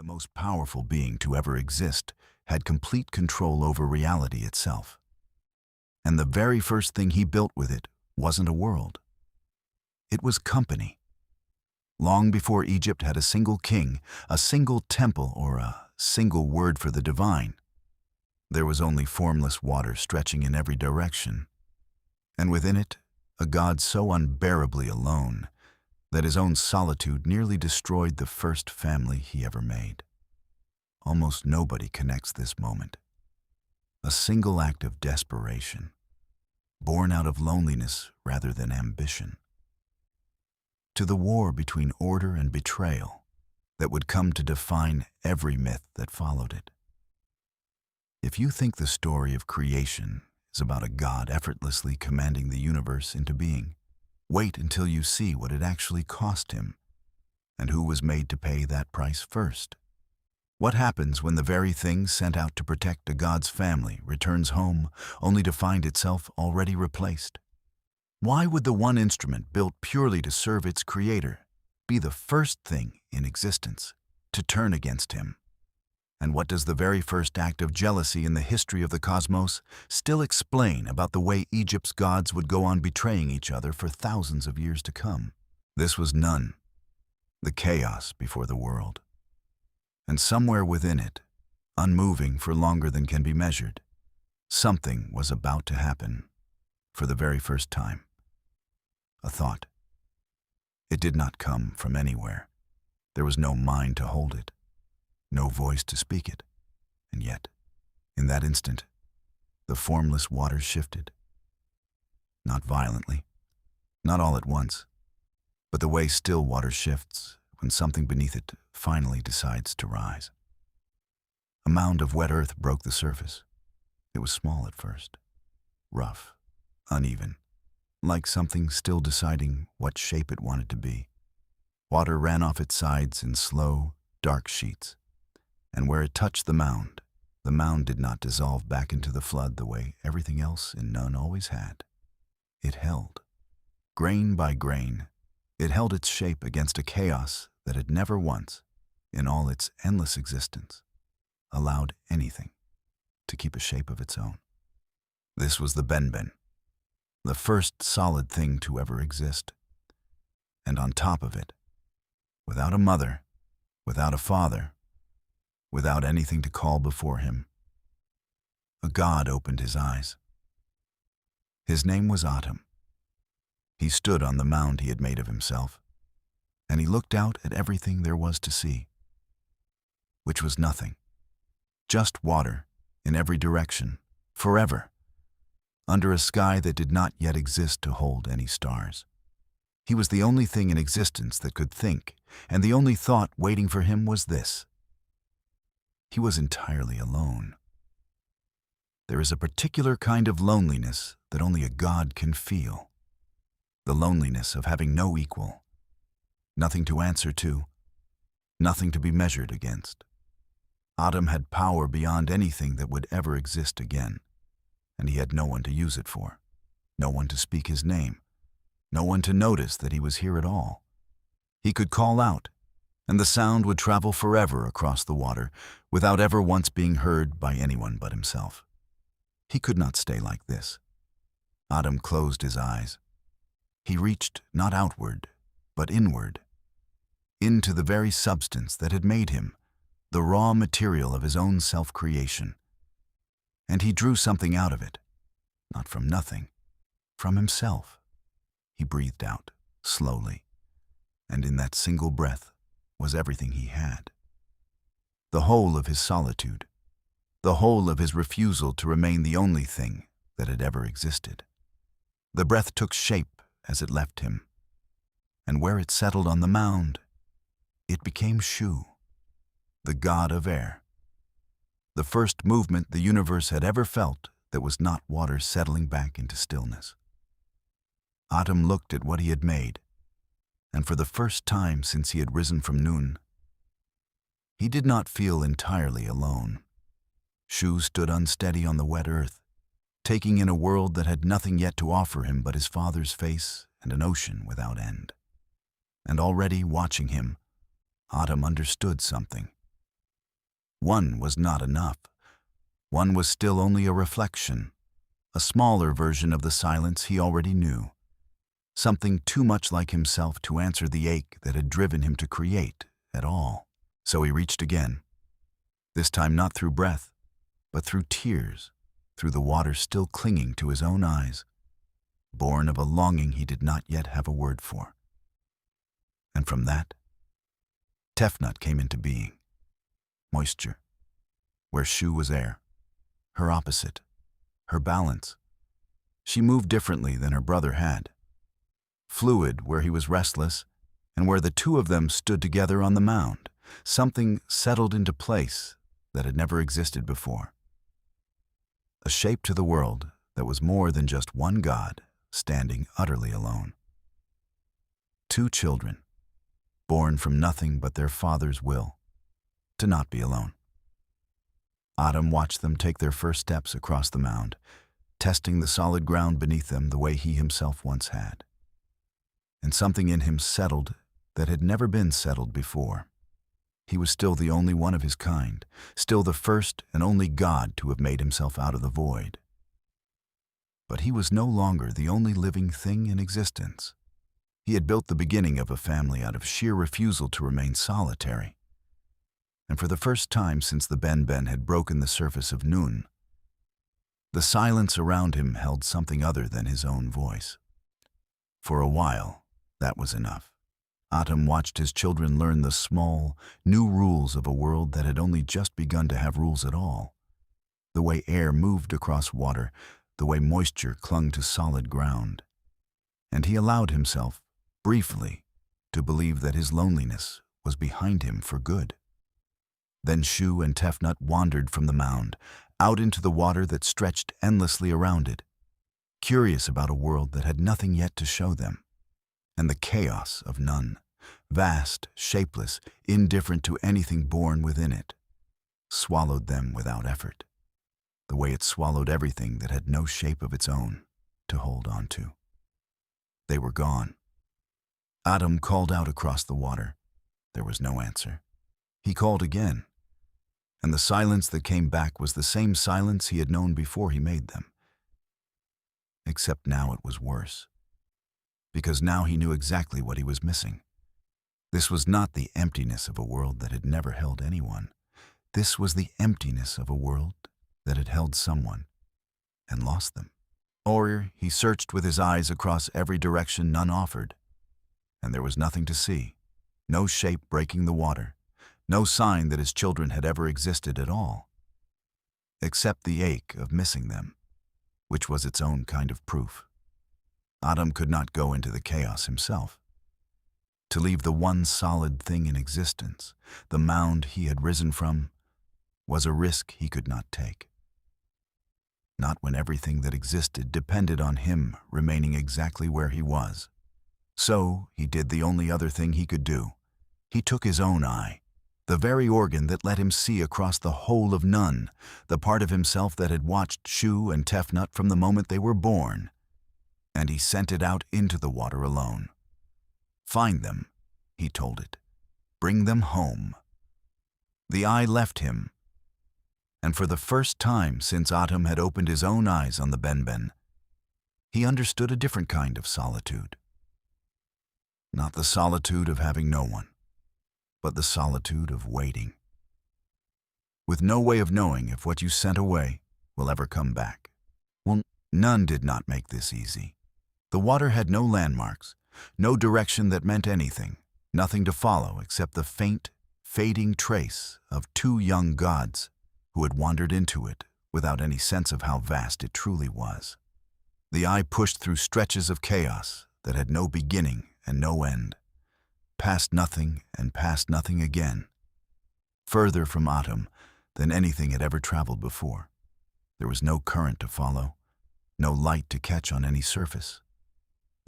most powerful being to ever exist, had complete control over reality itself. And the very first thing he built with it wasn't a world. It was company. Long before Egypt had a single king, a single temple, or a single word for the divine, there was only formless water stretching in every direction, and within it, a God so unbearably alone that his own solitude nearly destroyed the first family he ever made. Almost nobody connects this moment. A single act of desperation, born out of loneliness rather than ambition. To the war between order and betrayal that would come to define every myth that followed it. If you think the story of creation is about a God effortlessly commanding the universe into being, wait until you see what it actually cost him, and who was made to pay that price first. What happens when the very thing sent out to protect a God's family returns home only to find itself already replaced? Why would the one instrument built purely to serve its creator be the first thing in existence to turn against him? And what does the very first act of jealousy in the history of the cosmos still explain about the way Egypt's gods would go on betraying each other for thousands of years to come? This was none, the chaos before the world. And somewhere within it, unmoving for longer than can be measured, something was about to happen for the very first time. A thought. It did not come from anywhere. There was no mind to hold it, no voice to speak it. And yet, in that instant, the formless waters shifted. Not violently, not all at once, but the way still water shifts when something beneath it finally decides to rise. A mound of wet earth broke the surface. It was small at first, rough, uneven, like something still deciding what shape it wanted to be. Water ran off its sides in slow, dark sheets, and where it touched the mound did not dissolve back into the flood the way everything else in none always had. It held. Grain by grain, it held its shape against a chaos that had never once, in all its endless existence, allowed anything to keep a shape of its own. This was the Benben, the first solid thing to ever exist. And on top of it, without a mother, without a father, without anything to call before him, a God opened his eyes. His name was Atum. He stood on the mound he had made of himself, and he looked out at everything there was to see, which was nothing, just water in every direction, forever, under a sky that did not yet exist to hold any stars. He was the only thing in existence that could think, and the only thought waiting for him was this. He was entirely alone. There is a particular kind of loneliness that only a God can feel. The loneliness of having no equal, nothing to answer to, nothing to be measured against. Atum had power beyond anything that would ever exist again, and he had no one to use it for, no one to speak his name, no one to notice that he was here at all. He could call out, and the sound would travel forever across the water without ever once being heard by anyone but himself. He could not stay like this. Atum closed his eyes. He reached not outward, but inward, into the very substance that had made him, the raw material of his own self-creation. And he drew something out of it, not from nothing, from himself. He breathed out, slowly, and in that single breath was everything he had. The whole of his solitude, the whole of his refusal to remain the only thing that had ever existed. The breath took shape as it left him, and where it settled on the mound, it became Shu, the god of air. The first movement the universe had ever felt that was not water settling back into stillness. Atum looked at what he had made, and for the first time since he had risen from Nun, he did not feel entirely alone. Shu stood unsteady on the wet earth, taking in a world that had nothing yet to offer him but his father's face and an ocean without end. And already watching him, Atum understood something. One was not enough. One was still only a reflection, a smaller version of the silence he already knew, something too much like himself to answer the ache that had driven him to create at all. So he reached again, this time not through breath, but through tears, through the water still clinging to his own eyes, born of a longing he did not yet have a word for. And from that, Tefnut came into being. Moisture, where Shu was air, her opposite, her balance. She moved differently than her brother had. Fluid where he was restless, and where the two of them stood together on the mound, something settled into place that had never existed before. A shape to the world that was more than just one god standing utterly alone. Two children, born from nothing but their father's will, to not be alone. Atum watched them take their first steps across the mound, testing the solid ground beneath them the way he himself once had. And something in him settled that had never been settled before. He was still the only one of his kind, still the first and only god to have made himself out of the void. But he was no longer the only living thing in existence. He had built the beginning of a family out of sheer refusal to remain solitary. And for the first time since the Ben had broken the surface of Nun, the silence around him held something other than his own voice. For a while, that was enough. Atum watched his children learn the small, new rules of a world that had only just begun to have rules at all. The way air moved across water, the way moisture clung to solid ground. And he allowed himself, briefly, to believe that his loneliness was behind him for good. Then Shu and Tefnut wandered from the mound, out into the water that stretched endlessly around it, curious about a world that had nothing yet to show them, and the chaos of none, vast, shapeless, indifferent to anything born within it, swallowed them without effort, the way it swallowed everything that had no shape of its own to hold on to. They were gone. Atum called out across the water. There was no answer. He called again, and the silence that came back was the same silence he had known before he made them. Except now it was worse, because now he knew exactly what he was missing. This was not the emptiness of a world that had never held anyone. This was the emptiness of a world that had held someone and lost them. Or he searched with his eyes across every direction none offered, and there was nothing to see, no shape breaking the water, no sign that his children had ever existed at all, except the ache of missing them, which was its own kind of proof. Atum could not go into the chaos himself. To leave the one solid thing in existence, the mound he had risen from, was a risk he could not take. Not when everything that existed depended on him remaining exactly where he was. So he did the only other thing he could do. He took his own eye, the very organ that let him see across the whole of none, the part of himself that had watched Shu and Tefnut from the moment they were born, and he sent it out into the water alone. Find them, he told it. Bring them home. The eye left him, and for the first time since Atum had opened his own eyes on the Ben, he understood a different kind of solitude. Not the solitude of having no one, but the solitude of waiting, with no way of knowing if what you sent away will ever come back. Well, none did not make this easy. The water had no landmarks, no direction that meant anything, nothing to follow except the faint, fading trace of two young gods who had wandered into it without any sense of how vast it truly was. The eye pushed through stretches of chaos that had no beginning and no end, past nothing and past nothing again, further from Atum than anything had ever traveled before. There was no current to follow, no light to catch on any surface,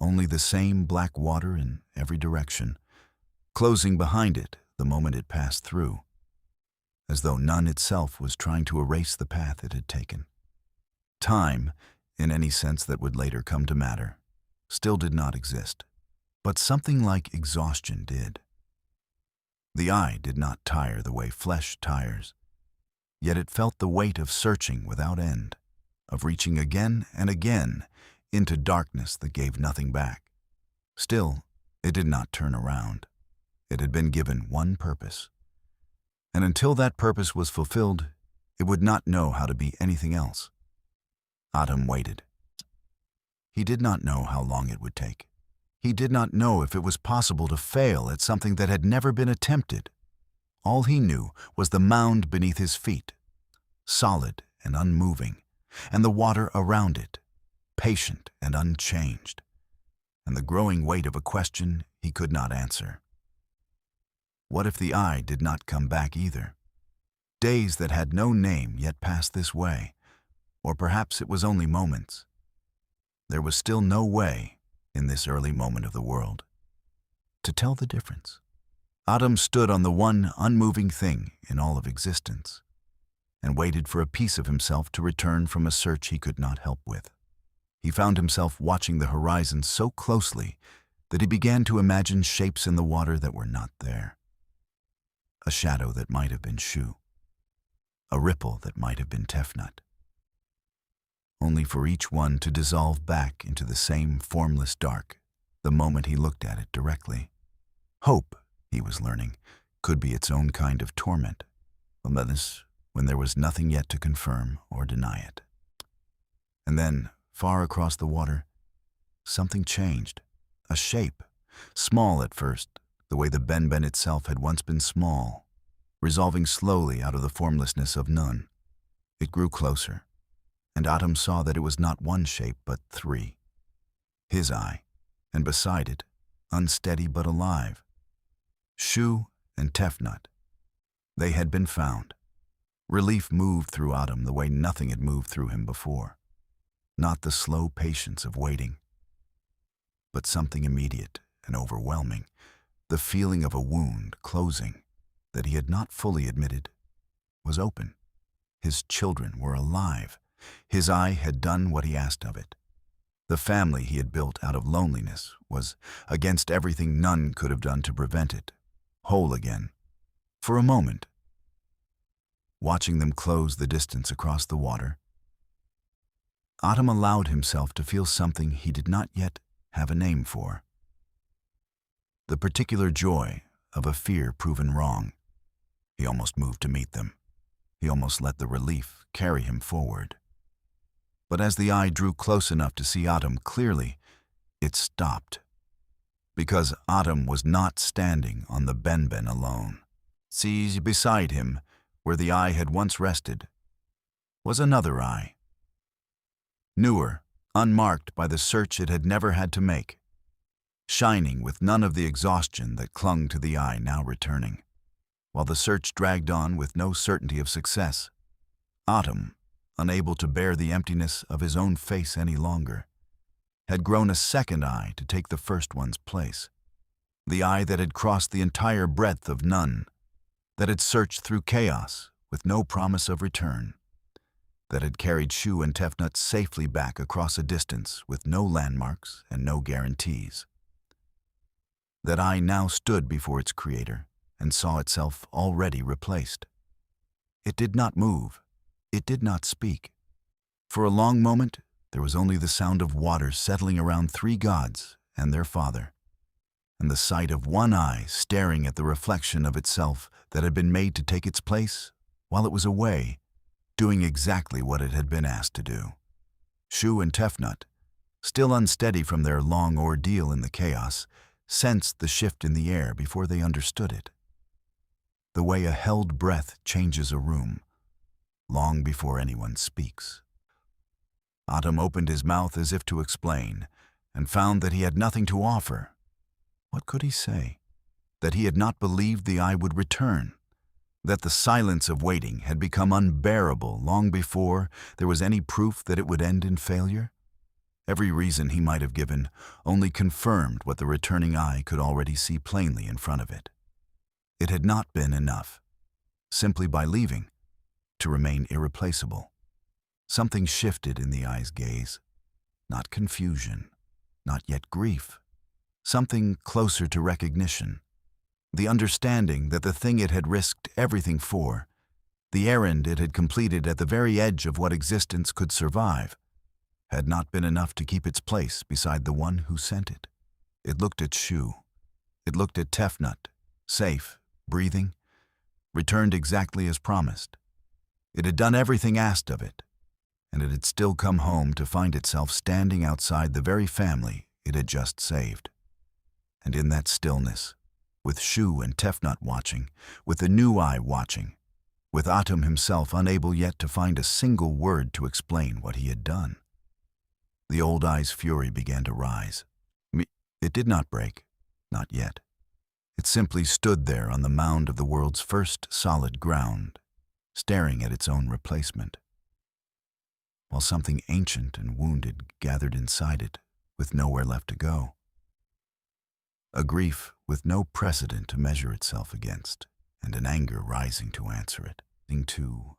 only the same black water in every direction, closing behind it the moment it passed through, as though none itself was trying to erase the path it had taken. Time, in any sense that would later come to matter, still did not exist, but something like exhaustion did. The eye did not tire the way flesh tires, yet it felt the weight of searching without end, of reaching again and again into darkness that gave nothing back. Still, it did not turn around. It had been given one purpose, and until that purpose was fulfilled, it would not know how to be anything else. Adam waited. He did not know how long it would take. He did not know if it was possible to fail at something that had never been attempted. All he knew was the mound beneath his feet, solid and unmoving, and the water around it, patient and unchanged, and the growing weight of a question he could not answer. What if the eye did not come back either? Days that had no name yet passed this way, or perhaps it was only moments. There was still no way, in this early moment of the world, to tell the difference. Adam stood on the one unmoving thing in all of existence, and waited for a piece of himself to return from a search he could not help with. He found himself watching the horizon so closely that he began to imagine shapes in the water that were not there. A shadow that might have been Shu, a ripple that might have been Tefnut, only for each one to dissolve back into the same formless dark the moment he looked at it directly. Hope, he was learning, could be its own kind of torment, when there was nothing yet to confirm or deny it. And then, far across the water, something changed. A shape, small at first, the way the Benben itself had once been small, resolving slowly out of the formlessness of none. It grew closer, and Adam saw that it was not one shape but three. His eye, and beside it, unsteady but alive, Shu and Tefnut. They had been found. Relief moved through Adam the way nothing had moved through him before. Not the slow patience of waiting, but something immediate and overwhelming, the feeling of a wound closing that he had not fully admitted was open. His children were alive. His eye had done what he asked of it. The family he had built out of loneliness was, against everything none could have done to prevent it, whole again. For a moment, watching them close the distance across the water, Adam allowed himself to feel something he did not yet have a name for. The particular joy of a fear proven wrong. He almost moved to meet them. He almost let the relief carry him forward. But as the eye drew close enough to see Adam clearly, it stopped. Because Adam was not standing on the Benben alone. See, beside him, where the eye had once rested, was another eye. Newer, unmarked by the search it had never had to make, shining with none of the exhaustion that clung to the eye now returning. While the search dragged on with no certainty of success, Adam, unable to bear the emptiness of his own face any longer, had grown a second eye to take the first one's place. The eye that had crossed the entire breadth of none, that had searched through chaos with no promise of return, that had carried Shu and Tefnut safely back across a distance with no landmarks and no guarantees. That eye now stood before its creator and saw itself already replaced. It did not move. It did not speak. For a long moment, there was only the sound of water settling around three gods and their father, and the sight of one eye staring at the reflection of itself that had been made to take its place while it was away, doing exactly what it had been asked to do. Shu and Tefnut, still unsteady from their long ordeal in the chaos, sensed the shift in the air before they understood it. The way a held breath changes a room, long before anyone speaks. Adam opened his mouth as if to explain, and found that he had nothing to offer. What could he say? That he had not believed the eye would return, that the silence of waiting had become unbearable long before there was any proof that it would end in failure? Every reason he might have given only confirmed what the returning eye could already see plainly in front of it. It had not been enough, simply by leaving, to remain irreplaceable. Something shifted in the eye's gaze, not confusion, not yet grief, something closer to recognition, the understanding that the thing it had risked everything for The errand it had completed at the very edge of what existence could survive had not been enough to keep its place beside the one who sent it. It looked at Shu. It looked at Tefnut, safe, breathing, returned exactly as promised. It had done everything asked of it, and it had still come home to find itself standing outside the very family it had just saved. And in that stillness, with Shu and Tefnut watching, with the new eye watching, with Atum himself unable yet to find a single word to explain what he had done, the old eye's fury began to rise. It did not break, not yet. It simply stood there on the mound of the world's first solid ground, staring at its own replacement, while something ancient and wounded gathered inside it, with nowhere left to go. A grief with no precedent to measure itself against, and an anger rising to answer it, to